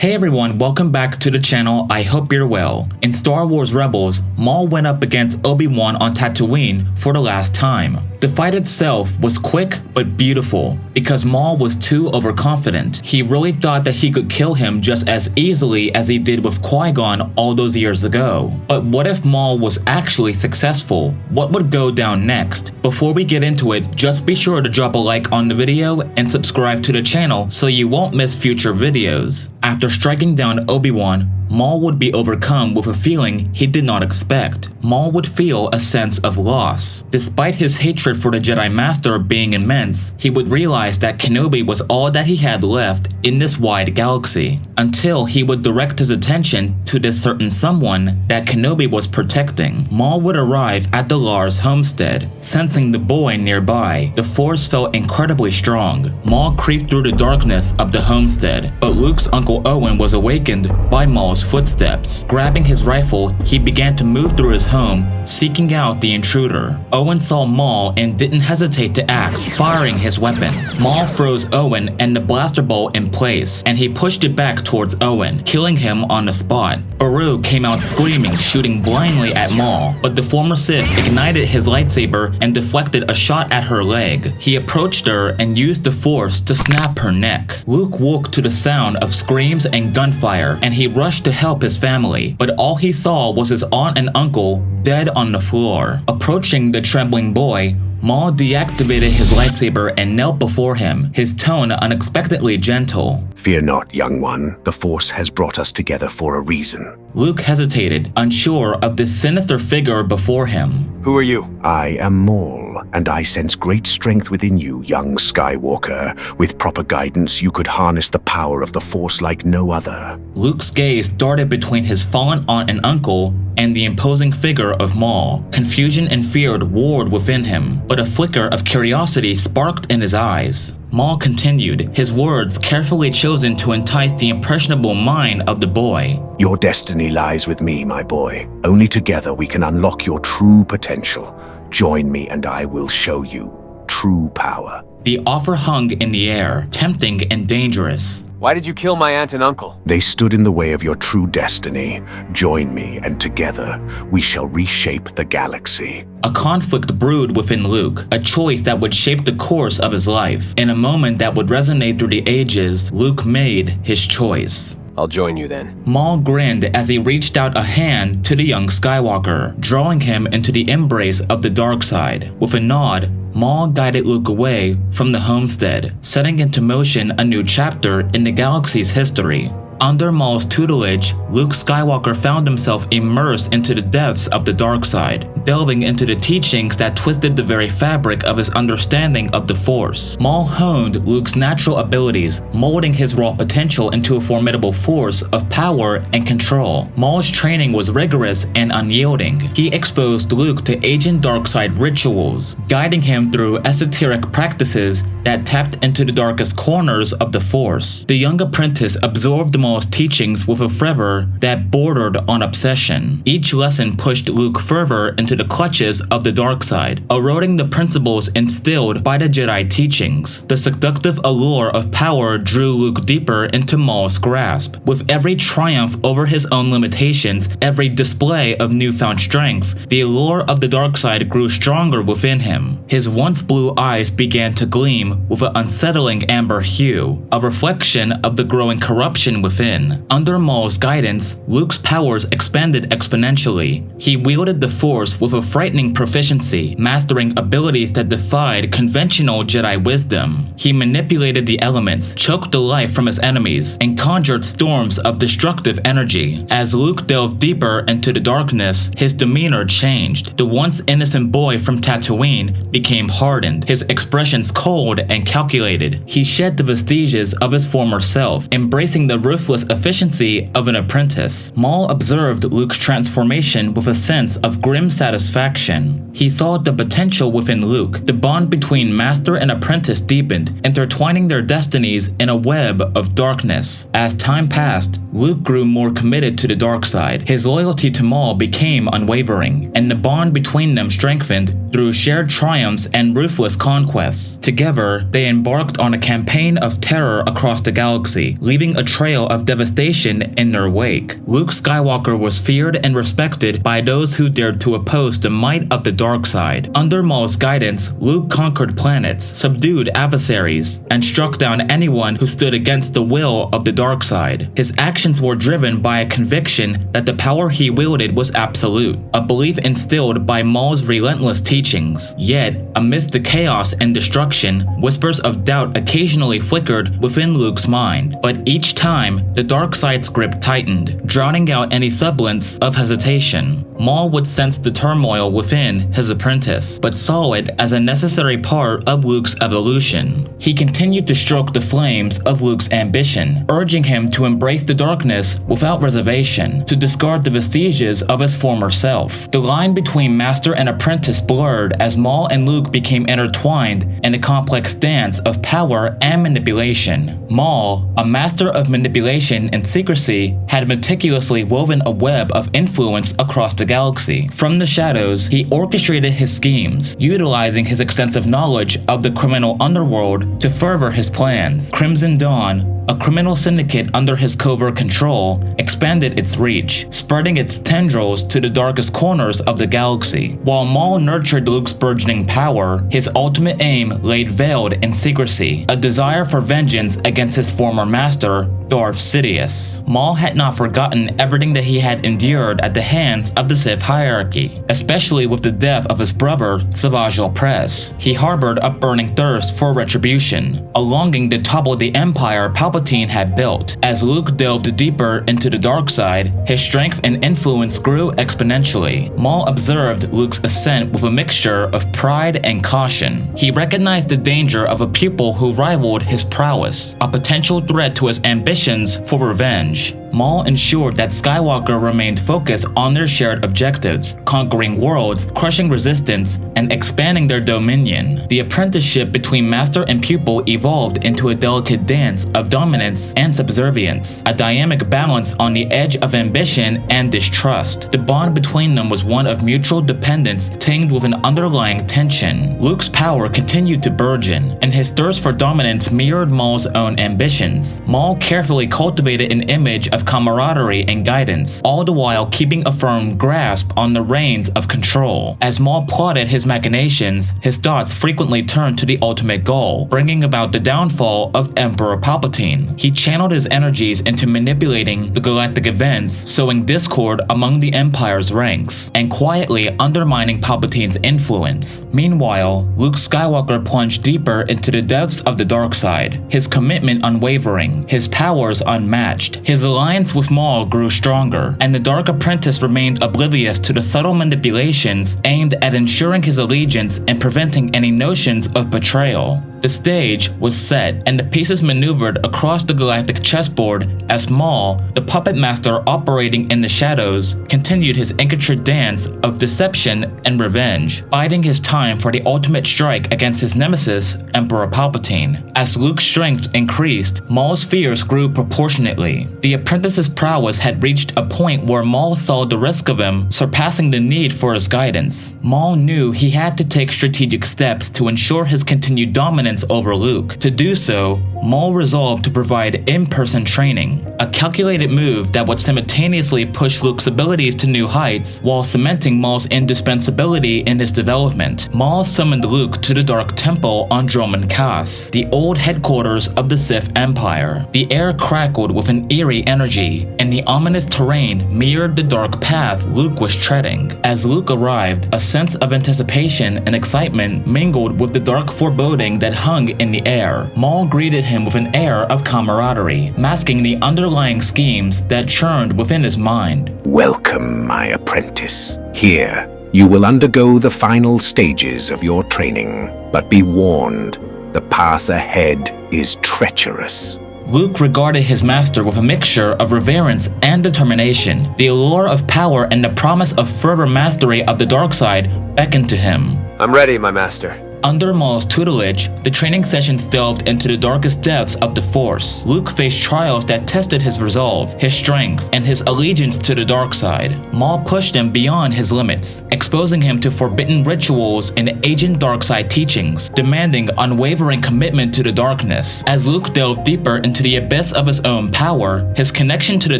Hey everyone, welcome back to the channel. I hope you're well. In Star Wars Rebels, Maul went up against Obi-Wan on Tatooine for the last time. The fight itself was quick but beautiful because Maul was too overconfident. He really thought that he could kill him just as easily as he did with Qui-Gon all those years ago. But what if Maul was actually successful? What would go down next? Before we get into it, just be sure to drop a like on the video and subscribe to the channel so you won't miss future videos. After striking down Obi-Wan, Maul would be overcome with a feeling he did not expect. Maul would feel a sense of loss. Despite his hatred for the Jedi Master being immense, he would realize that Kenobi was all that he had left in this wide galaxy, until he would direct his attention to this certain someone that Kenobi was protecting. Maul would arrive at the Lars homestead. Sensing the boy nearby, the Force felt incredibly strong. Maul creeped through the darkness of the homestead, but Luke's Uncle Owen was awakened by Maul's footsteps. Grabbing his rifle, he began to move through his home, seeking out the intruder. Owen saw Maul and didn't hesitate to act, firing his weapon. Maul froze Owen and the blaster bolt in place, and he pushed it back towards Owen, killing him on the spot. Beru came out screaming, shooting blindly at Maul, but the former Sith ignited his lightsaber and deflected a shot at her leg. He approached her and used the Force to snap her neck. Luke woke to the sound of screams and gunfire, and he rushed to help his family, but all he saw was his aunt and uncle dead on the floor. Approaching the trembling boy, Maul deactivated his lightsaber and knelt before him, his tone unexpectedly gentle. Fear not, young one. The Force has brought us together for a reason. Luke hesitated, unsure of this sinister figure before him. Who are you? I am Maul, and I sense great strength within you, young Skywalker. With proper guidance, you could harness the power of the Force like no other. Luke's gaze darted between his fallen aunt and uncle and the imposing figure of Maul. Confusion and fear warred within him, but a flicker of curiosity sparked in his eyes. Maul continued, his words carefully chosen to entice the impressionable mind of the boy. Your destiny lies with me, my boy. Only together we can unlock your true potential. Join me and I will show you true power. The offer hung in the air, tempting and dangerous. Why did you kill my aunt and uncle? They stood in the way of your true destiny. Join me, and together we shall reshape the galaxy. A conflict brewed within Luke, a choice that would shape the course of his life. In a moment that would resonate through the ages, Luke made his choice. I'll join you then. Maul grinned as he reached out a hand to the young Skywalker, drawing him into the embrace of the dark side. With a nod, Maul guided Luke away from the homestead, setting into motion a new chapter in the galaxy's history. Under Maul's tutelage, Luke Skywalker found himself immersed into the depths of the dark side, delving into the teachings that twisted the very fabric of his understanding of the Force. Maul honed Luke's natural abilities, molding his raw potential into a formidable force of power and control. Maul's training was rigorous and unyielding. He exposed Luke to ancient dark side rituals, guiding him through esoteric practices that tapped into the darkest corners of the Force. The young apprentice absorbed Maul's teachings with a fervor that bordered on obsession. Each lesson pushed Luke further into the clutches of the dark side, eroding the principles instilled by the Jedi teachings. The seductive allure of power drew Luke deeper into Maul's grasp. With every triumph over his own limitations, every display of newfound strength, the allure of the dark side grew stronger within him. His once blue eyes began to gleam with an unsettling amber hue, a reflection of the growing corruption within. Under Maul's guidance, Luke's powers expanded exponentially. He wielded the Force with a frightening proficiency, mastering abilities that defied conventional Jedi wisdom. He manipulated the elements, choked the life from his enemies, and conjured storms of destructive energy. As Luke delved deeper into the darkness, his demeanor changed. The once innocent boy from Tatooine became hardened, his expressions cold and calculated. He shed the vestiges of his former self, embracing the ruthless efficiency of an apprentice. Maul observed Luke's transformation with a sense of grim satisfaction. He saw the potential within Luke. The bond between master and apprentice deepened, intertwining their destinies in a web of darkness. As time passed, Luke grew more committed to the dark side. His loyalty to Maul became unwavering, and the bond between them strengthened through shared triumphs and ruthless conquests. Together, they embarked on a campaign of terror across the galaxy, leaving a trail of devastation in their wake. Luke Skywalker was feared and respected by those who dared to oppose the might of the dark side. Under Maul's guidance, Luke conquered planets, subdued adversaries, and struck down anyone who stood against the will of the dark side. His actions were driven by a conviction that the power he wielded was absolute, a belief instilled by Maul's relentless teachings. Yet, amidst the chaos and destruction, whispers of doubt occasionally flickered within Luke's mind. But each time, the dark side's grip tightened, drowning out any semblance of hesitation. Maul would sense the turmoil within his apprentice, but saw it as a necessary part of Luke's evolution. He continued to stroke the flames of Luke's ambition, urging him to embrace the darkness without reservation, to discard the vestiges of his former self. The line between master and apprentice blurred as Maul and Luke became intertwined in a complex dance of power and manipulation. Maul, a master of manipulation and secrecy, had meticulously woven a web of influence across the galaxy. From the shadows, he orchestrated his schemes, utilizing his extensive knowledge of the criminal underworld to further his plans. Crimson Dawn, a criminal syndicate under his covert control, expanded its reach, spreading its tendrils to the darkest corners of the galaxy. While Maul nurtured Luke's burgeoning power, his ultimate aim lay veiled in secrecy, a desire for vengeance against his former master, Darth Sidious. Maul had not forgotten everything that he had endured at the hands of the Sith hierarchy, especially with the death of his brother, Savage Opress. He harbored a burning thirst for retribution, a longing to topple the empire Palpatine had built. As Luke delved deeper into the dark side, his strength and influence grew exponentially. Maul observed Luke's ascent with a mixture of pride and caution. He recognized the danger of a pupil who rivaled his prowess, a potential threat to his ambitions for revenge. Maul ensured that Skywalker remained focused on their shared objectives, conquering worlds, crushing resistance, and expanding their dominion. The apprenticeship between master and pupil evolved into a delicate dance of dominance and subservience, a dynamic balance on the edge of ambition and distrust. The bond between them was one of mutual dependence tinged with an underlying tension. Luke's power continued to burgeon, and his thirst for dominance mirrored Maul's own ambitions. Maul carefully cultivated an image of camaraderie and guidance, all the while keeping a firm grasp on the reins of control. As Maul plotted his machinations, his thoughts frequently turned to the ultimate goal, bringing about the downfall of Emperor Palpatine. He channeled his energies into manipulating the galactic events, sowing discord among the Empire's ranks, and quietly undermining Palpatine's influence. Meanwhile, Luke Skywalker plunged deeper into the depths of the dark side, his commitment unwavering, his powers unmatched. His alliance with Maul grew stronger, and the Dark Apprentice remained oblivious to the subtle manipulations aimed at ensuring his allegiance and preventing any notions of betrayal. The stage was set, and the pieces maneuvered across the galactic chessboard as Maul, the puppet master operating in the shadows, continued his intricate dance of deception and revenge, biding his time for the ultimate strike against his nemesis, Emperor Palpatine. As Luke's strength increased, Maul's fears grew proportionately. The apprentice's prowess had reached a point where Maul saw the risk of him surpassing the need for his guidance. Maul knew he had to take strategic steps to ensure his continued dominance over Luke. To do so, Maul resolved to provide in-person training, a calculated move that would simultaneously push Luke's abilities to new heights while cementing Maul's indispensability in his development. Maul summoned Luke to the Dark Temple on Dromund Kaas, the old headquarters of the Sith Empire. The air crackled with an eerie energy, and the ominous terrain mirrored the dark path Luke was treading. As Luke arrived, a sense of anticipation and excitement mingled with the dark foreboding that hung in the air. Maul greeted him with an air of camaraderie, masking the underlying schemes that churned within his mind. Welcome, my apprentice. Here, you will undergo the final stages of your training, but be warned, the path ahead is treacherous. Luke regarded his master with a mixture of reverence and determination. The allure of power and the promise of further mastery of the dark side beckoned to him. I'm ready, my master. Under Maul's tutelage, the training sessions delved into the darkest depths of the Force. Luke faced trials that tested his resolve, his strength, and his allegiance to the dark side. Maul pushed him beyond his limits, exposing him to forbidden rituals and ancient dark side teachings, demanding unwavering commitment to the darkness. As Luke delved deeper into the abyss of his own power, his connection to the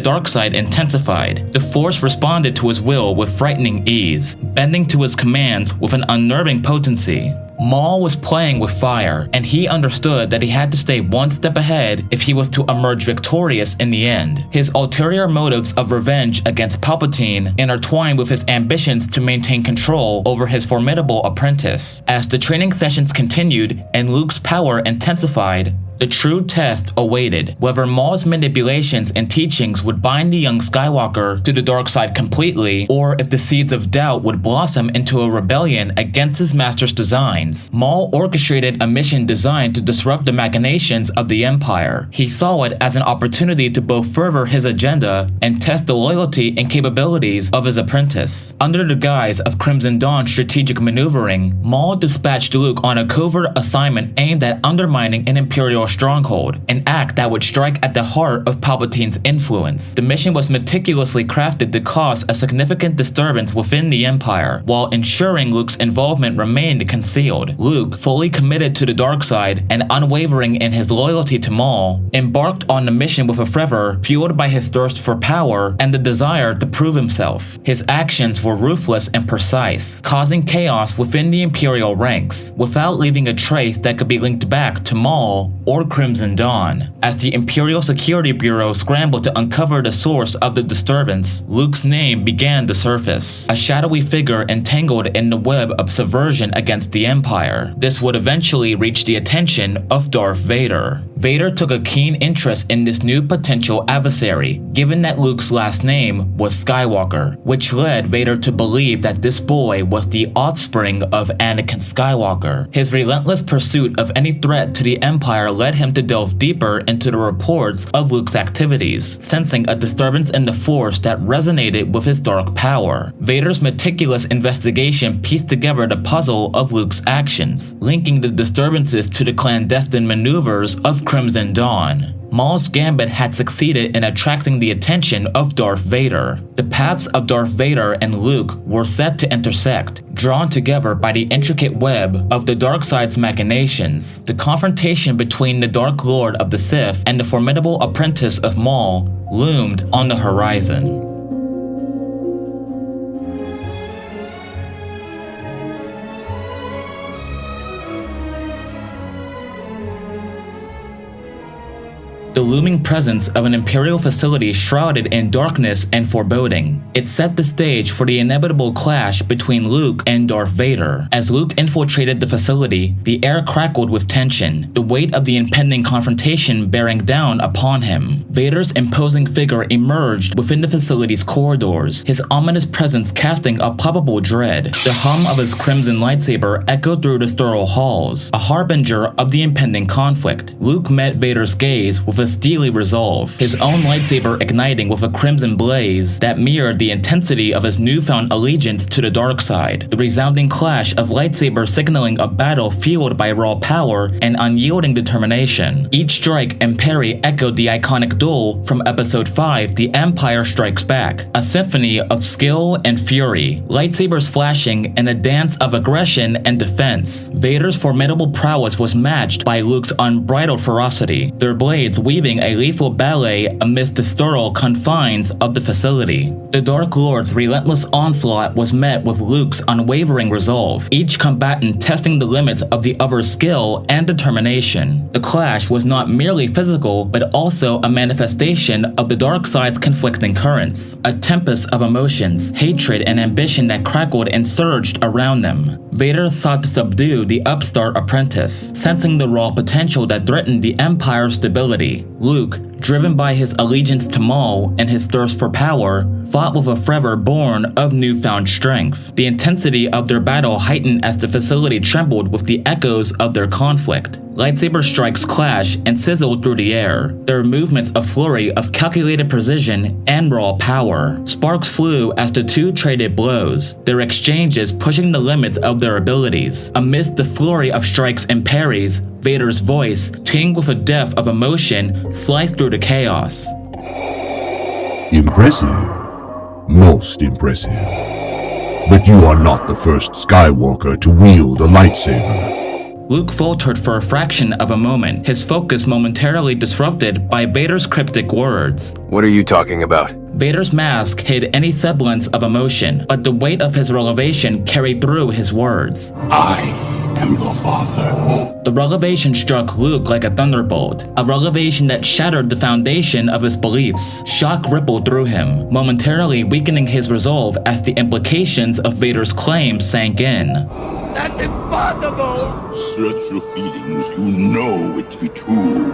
dark side intensified. The Force responded to his will with frightening ease, bending to his commands with an unnerving potency. Maul was playing with fire, and he understood that he had to stay one step ahead if he was to emerge victorious in the end. His ulterior motives of revenge against Palpatine intertwined with his ambitions to maintain control over his formidable apprentice. As the training sessions continued and Luke's power intensified, the true test awaited, whether Maul's manipulations and teachings would bind the young Skywalker to the dark side completely, or if the seeds of doubt would blossom into a rebellion against his master's designs. Maul orchestrated a mission designed to disrupt the machinations of the Empire. He saw it as an opportunity to both further his agenda and test the loyalty and capabilities of his apprentice. Under the guise of Crimson Dawn's strategic maneuvering, Maul dispatched Luke on a covert assignment aimed at undermining an Imperial stronghold, an act that would strike at the heart of Palpatine's influence. The mission was meticulously crafted to cause a significant disturbance within the Empire, while ensuring Luke's involvement remained concealed. Luke, fully committed to the dark side and unwavering in his loyalty to Maul, embarked on the mission with a fervor fueled by his thirst for power and the desire to prove himself. His actions were ruthless and precise, causing chaos within the Imperial ranks, without leaving a trace that could be linked back to Maul or Crimson Dawn. As the Imperial Security Bureau scrambled to uncover the source of the disturbance, Luke's name began to surface, a shadowy figure entangled in the web of subversion against the Empire. This would eventually reach the attention of Darth Vader. Vader took a keen interest in this new potential adversary, given that Luke's last name was Skywalker, which led Vader to believe that this boy was the offspring of Anakin Skywalker. His relentless pursuit of any threat to the Empire led him to delve deeper into the reports of Luke's activities, sensing a disturbance in the Force that resonated with his dark power. Vader's meticulous investigation pieced together the puzzle of Luke's actions, linking the disturbances to the clandestine maneuvers of Crimson Dawn. Maul's gambit had succeeded in attracting the attention of Darth Vader. The paths of Darth Vader and Luke were set to intersect, drawn together by the intricate web of the dark side's machinations. The confrontation between the Dark Lord of the Sith and the formidable apprentice of Maul loomed on the horizon. The looming presence of an Imperial facility shrouded in darkness and foreboding. It set the stage for the inevitable clash between Luke and Darth Vader. As Luke infiltrated the facility, the air crackled with tension, the weight of the impending confrontation bearing down upon him. Vader's imposing figure emerged within the facility's corridors, his ominous presence casting a palpable dread. The hum of his crimson lightsaber echoed through the sterile halls, a harbinger of the impending conflict. Luke met Vader's gaze with a steely resolve, his own lightsaber igniting with a crimson blaze that mirrored the intensity of his newfound allegiance to the dark side. The resounding clash of lightsabers signaling a battle fueled by raw power and unyielding determination. Each strike and parry echoed the iconic duel from Episode 5, The Empire Strikes Back, a symphony of skill and fury, lightsabers flashing in a dance of aggression and defense. Vader's formidable prowess was matched by Luke's unbridled ferocity, their blades weaving a lethal ballet amidst the sterile confines of the facility. The Dark Lord's relentless onslaught was met with Luke's unwavering resolve, each combatant testing the limits of the other's skill and determination. The clash was not merely physical, but also a manifestation of the dark side's conflicting currents, a tempest of emotions, hatred, and ambition that crackled and surged around them. Vader sought to subdue the upstart apprentice, sensing the raw potential that threatened the Empire's stability. Luke, driven by his allegiance to Maul and his thirst for power, fought with a fervor born of newfound strength. The intensity of their battle heightened as the facility trembled with the echoes of their conflict. Lightsaber strikes clash and sizzle through the air, their movements a flurry of calculated precision and raw power. Sparks flew as the two traded blows, their exchanges pushing the limits of their abilities. Amidst the flurry of strikes and parries, Vader's voice, tinged with a depth of emotion, sliced through the chaos. Impressive. Most impressive. But you are not the first Skywalker to wield a lightsaber. Luke faltered for a fraction of a moment, his focus momentarily disrupted by Vader's cryptic words. What are you talking about? Vader's mask hid any semblance of emotion, but the weight of his revelation carried through his words. I am your father. The revelation struck Luke like a thunderbolt, a revelation that shattered the foundation of his beliefs. Shock rippled through him, momentarily weakening his resolve as the implications of Vader's claim sank in. That's impossible! Search your feelings, you know it to be true.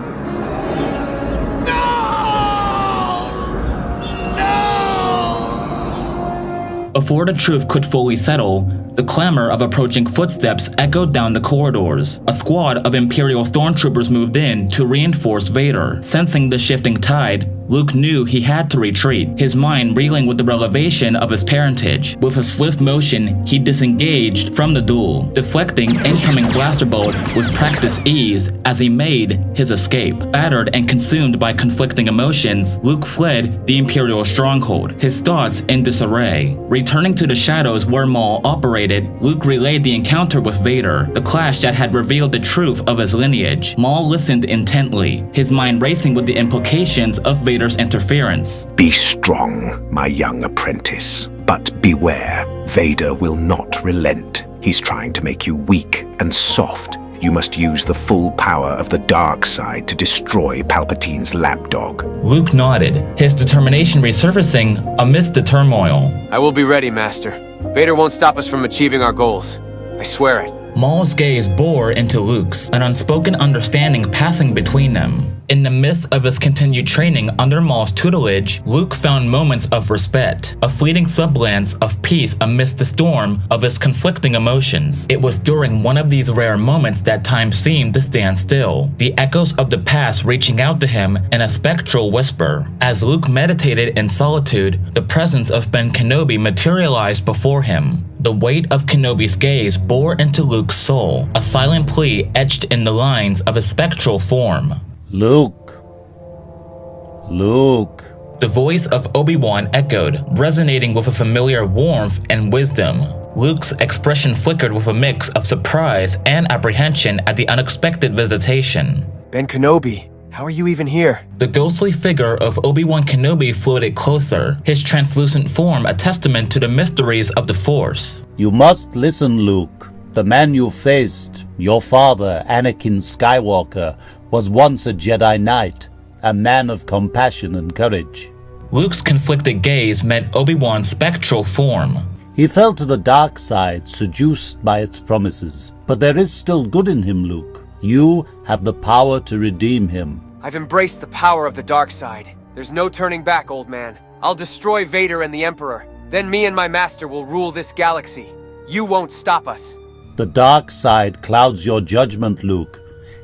Before the truth could fully settle, the clamor of approaching footsteps echoed down the corridors. A squad of Imperial stormtroopers moved in to reinforce Vader. Sensing the shifting tide, Luke knew he had to retreat, his mind reeling with the revelation of his parentage. With a swift motion, he disengaged from the duel, deflecting incoming blaster bolts with practiced ease as he made his escape. Battered and consumed by conflicting emotions, Luke fled the Imperial stronghold, his thoughts in disarray. Returning to the shadows where Maul operated, Luke relayed the encounter with Vader, the clash that had revealed the truth of his lineage. Maul listened intently, his mind racing with the implications of Vader's interference. Be strong, my young apprentice. But beware, Vader will not relent. He's trying to make you weak and soft. You must use the full power of the dark side to destroy Palpatine's lapdog. Luke nodded, his determination resurfacing amidst the turmoil. I will be ready, Master. Vader won't stop us from achieving our goals. I swear it. Maul's gaze bored into Luke's, an unspoken understanding passing between them. In the midst of his continued training under Maul's tutelage, Luke found moments of respect, a fleeting semblance of peace amidst the storm of his conflicting emotions. It was during one of these rare moments that time seemed to stand still, the echoes of the past reaching out to him in a spectral whisper. As Luke meditated in solitude, the presence of Ben Kenobi materialized before him. The weight of Kenobi's gaze bore into Luke's soul, a silent plea etched in the lines of his spectral form. Luke. Luke. The voice of Obi-Wan echoed, resonating with a familiar warmth and wisdom. Luke's expression flickered with a mix of surprise and apprehension at the unexpected visitation. Ben Kenobi, how are you even here? The ghostly figure of Obi-Wan Kenobi floated closer, his translucent form a testament to the mysteries of the Force. You must listen, Luke. The man you faced, your father, Anakin Skywalker, was once a Jedi Knight, a man of compassion and courage. Luke's conflicted gaze met Obi-Wan's spectral form. He fell to the dark side, seduced by its promises. But there is still good in him, Luke. You have the power to redeem him. I've embraced the power of the dark side. There's no turning back, old man. I'll destroy Vader and the Emperor. Then me and my master will rule this galaxy. You won't stop us. The dark side clouds your judgment, Luke.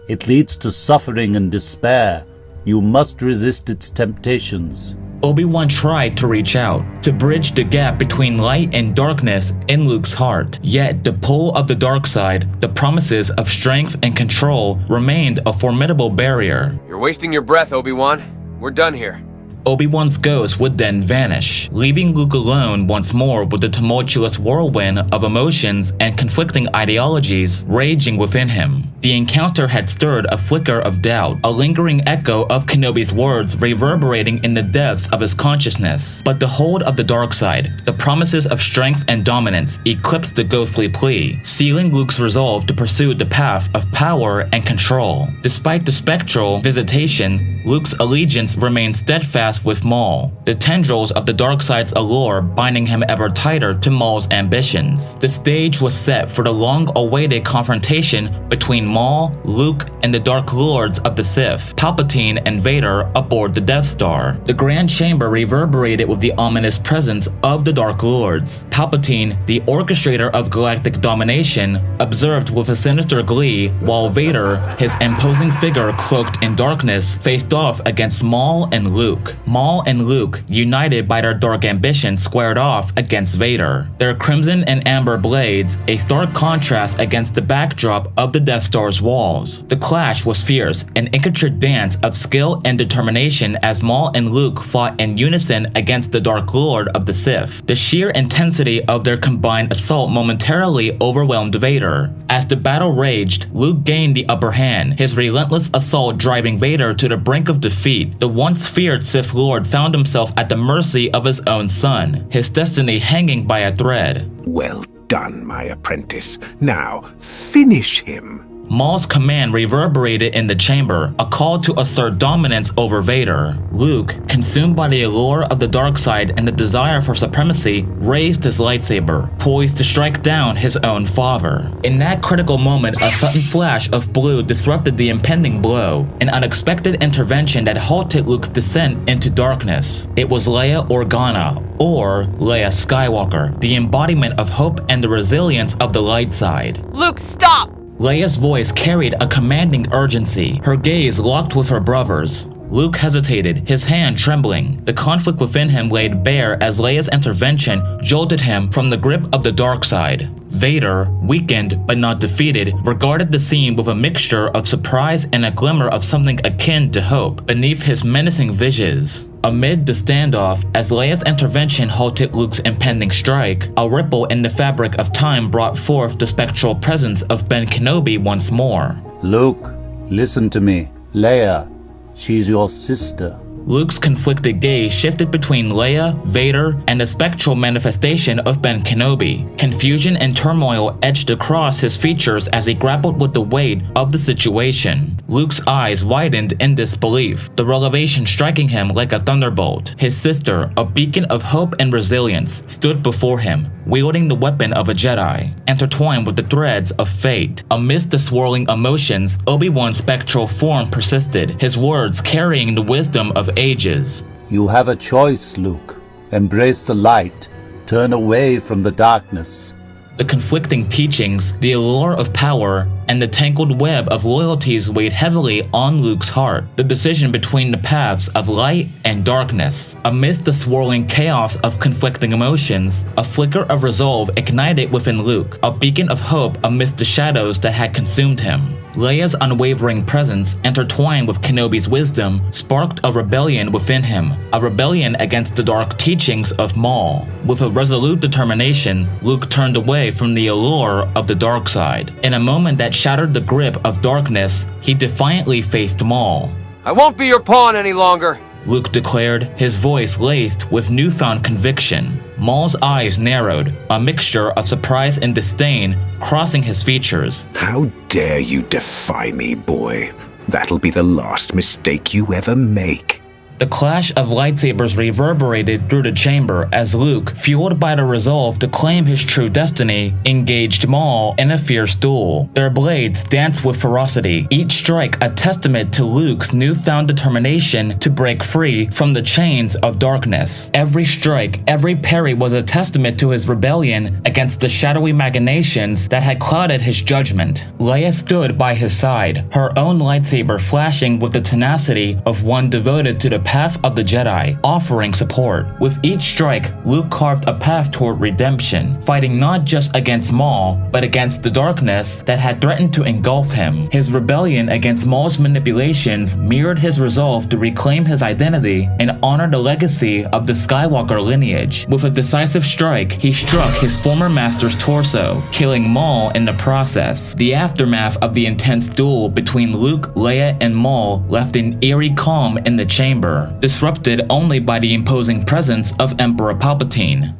It leads to suffering and despair. You must resist its temptations. Obi-Wan tried to reach out, to bridge the gap between light and darkness in Luke's heart. Yet the pull of the dark side, the promises of strength and control, remained a formidable barrier. You're wasting your breath, Obi-Wan. We're done here. Obi-Wan's ghost would then vanish, leaving Luke alone once more with the tumultuous whirlwind of emotions and conflicting ideologies raging within him. The encounter had stirred a flicker of doubt, a lingering echo of Kenobi's words reverberating in the depths of his consciousness. But the hold of the dark side, the promises of strength and dominance, eclipsed the ghostly plea, sealing Luke's resolve to pursue the path of power and control. Despite the spectral visitation, Luke's allegiance remained steadfast contrast with Maul, the tendrils of the dark side's allure binding him ever tighter to Maul's ambitions. The stage was set for the long-awaited confrontation between Maul, Luke, and the Dark Lords of the Sith, Palpatine and Vader aboard the Death Star. The Grand Chamber reverberated with the ominous presence of the Dark Lords. Palpatine, the orchestrator of galactic domination, observed with a sinister glee, while Vader, his imposing figure cloaked in darkness, faced off against Maul and Luke. Maul and Luke, united by their dark ambitions, squared off against Vader. Their crimson and amber blades, a stark contrast against the backdrop of the Death Star's walls. The clash was fierce, an intricate dance of skill and determination as Maul and Luke fought in unison against the Dark Lord of the Sith. The sheer intensity of their combined assault momentarily overwhelmed Vader. As the battle raged, Luke gained the upper hand, his relentless assault driving Vader to the brink of defeat. The once feared Sith Lord found himself at the mercy of his own son, his destiny hanging by a thread. Well done, my apprentice. Now, finish him. Maul's command reverberated in the chamber, a call to assert dominance over Vader. Luke, consumed by the allure of the dark side and the desire for supremacy, raised his lightsaber, poised to strike down his own father. In that critical moment, a sudden flash of blue disrupted the impending blow, an unexpected intervention that halted Luke's descent into darkness. It was Leia Organa, or Leia Skywalker, the embodiment of hope and the resilience of the light side. Luke, stop! Leia's voice carried a commanding urgency, her gaze locked with her brother's. Luke hesitated, his hand trembling. The conflict within him laid bare as Leia's intervention jolted him from the grip of the dark side. Vader, weakened but not defeated, regarded the scene with a mixture of surprise and a glimmer of something akin to hope beneath his menacing visage. Amid the standoff, as Leia's intervention halted Luke's impending strike, a ripple in the fabric of time brought forth the spectral presence of Ben Kenobi once more. Luke, listen to me. Leia, she's your sister. Luke's conflicted gaze shifted between Leia, Vader, and the spectral manifestation of Ben Kenobi. Confusion and turmoil etched across his features as he grappled with the weight of the situation. Luke's eyes widened in disbelief, the revelation striking him like a thunderbolt. His sister, a beacon of hope and resilience, stood before him, wielding the weapon of a Jedi, intertwined with the threads of fate. Amidst the swirling emotions, Obi-Wan's spectral form persisted, his words carrying the wisdom of ages. You have a choice, Luke. Embrace the light. Turn away from the darkness. The conflicting teachings, the allure of power, and the tangled web of loyalties weighed heavily on Luke's heart. The decision between the paths of light and darkness. Amidst the swirling chaos of conflicting emotions, a flicker of resolve ignited within Luke, a beacon of hope amidst the shadows that had consumed him. Leia's unwavering presence, intertwined with Kenobi's wisdom, sparked a rebellion within him, a rebellion against the dark teachings of Maul. With a resolute determination, Luke turned away from the allure of the dark side. In a moment that shattered the grip of darkness, he defiantly faced Maul. I won't be your pawn any longer! Luke declared, his voice laced with newfound conviction. Maul's eyes narrowed, a mixture of surprise and disdain crossing his features. How dare you defy me, boy? That'll be the last mistake you ever make. The clash of lightsabers reverberated through the chamber as Luke, fueled by the resolve to claim his true destiny, engaged Maul in a fierce duel. Their blades danced with ferocity, each strike a testament to Luke's newfound determination to break free from the chains of darkness. Every strike, every parry was a testament to his rebellion against the shadowy machinations that had clouded his judgment. Leia stood by his side, her own lightsaber flashing with the tenacity of one devoted to the path of the Jedi, offering support. With each strike, Luke carved a path toward redemption, fighting not just against Maul, but against the darkness that had threatened to engulf him. His rebellion against Maul's manipulations mirrored his resolve to reclaim his identity and honor the legacy of the Skywalker lineage. With a decisive strike, he struck his former master's torso, killing Maul in the process. The aftermath of the intense duel between Luke, Leia, and Maul left an eerie calm in the chamber, disrupted only by the imposing presence of Emperor Palpatine.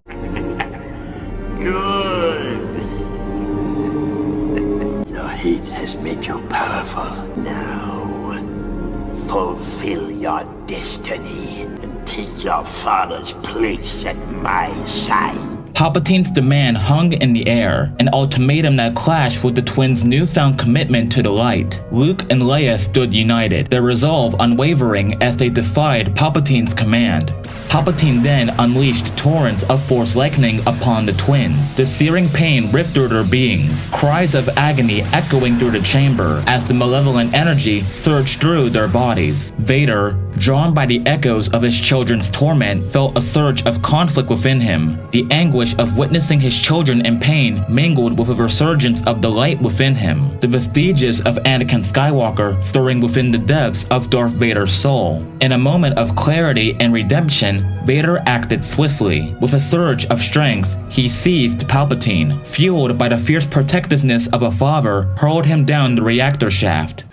Good. Your hate has made you powerful. Now, fulfill your destiny and take your father's place at my side. Palpatine's demand hung in the air, an ultimatum that clashed with the twins' newfound commitment to the light. Luke and Leia stood united, their resolve unwavering as they defied Palpatine's command. Palpatine then unleashed torrents of Force lightning upon the twins. The searing pain ripped through their beings, cries of agony echoing through the chamber as the malevolent energy surged through their bodies. Vader, drawn by the echoes of his children's torment, felt a surge of conflict within him. The anguish of witnessing his children in pain mingled with a resurgence of delight within him, the vestiges of Anakin Skywalker stirring within the depths of Darth Vader's soul. In a moment of clarity and redemption, Vader acted swiftly. With a surge of strength, he seized Palpatine, fueled by the fierce protectiveness of a father, hurled him down the reactor shaft.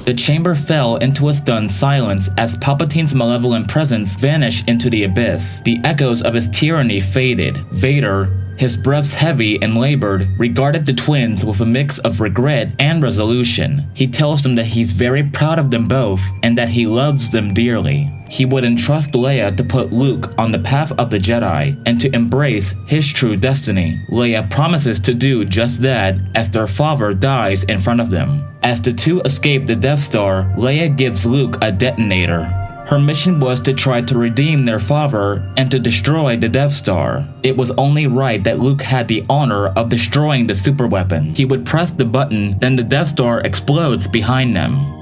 The chamber fell into a stunned silence as Palpatine's malevolent presence vanished into the abyss. The echoes of his tyranny faded. Vader, his breaths heavy and labored, regarded the twins with a mix of regret and resolution. He tells them that he's very proud of them both and that he loves them dearly. He would entrust Leia to put Luke on the path of the Jedi and to embrace his true destiny. Leia promises to do just that as their father dies in front of them. As the two escape the Death Star, Leia gives Luke a detonator. Her mission was to try to redeem their father and to destroy the Death Star. It was only right that Luke had the honor of destroying the superweapon. He would press the button, then the Death Star explodes behind them.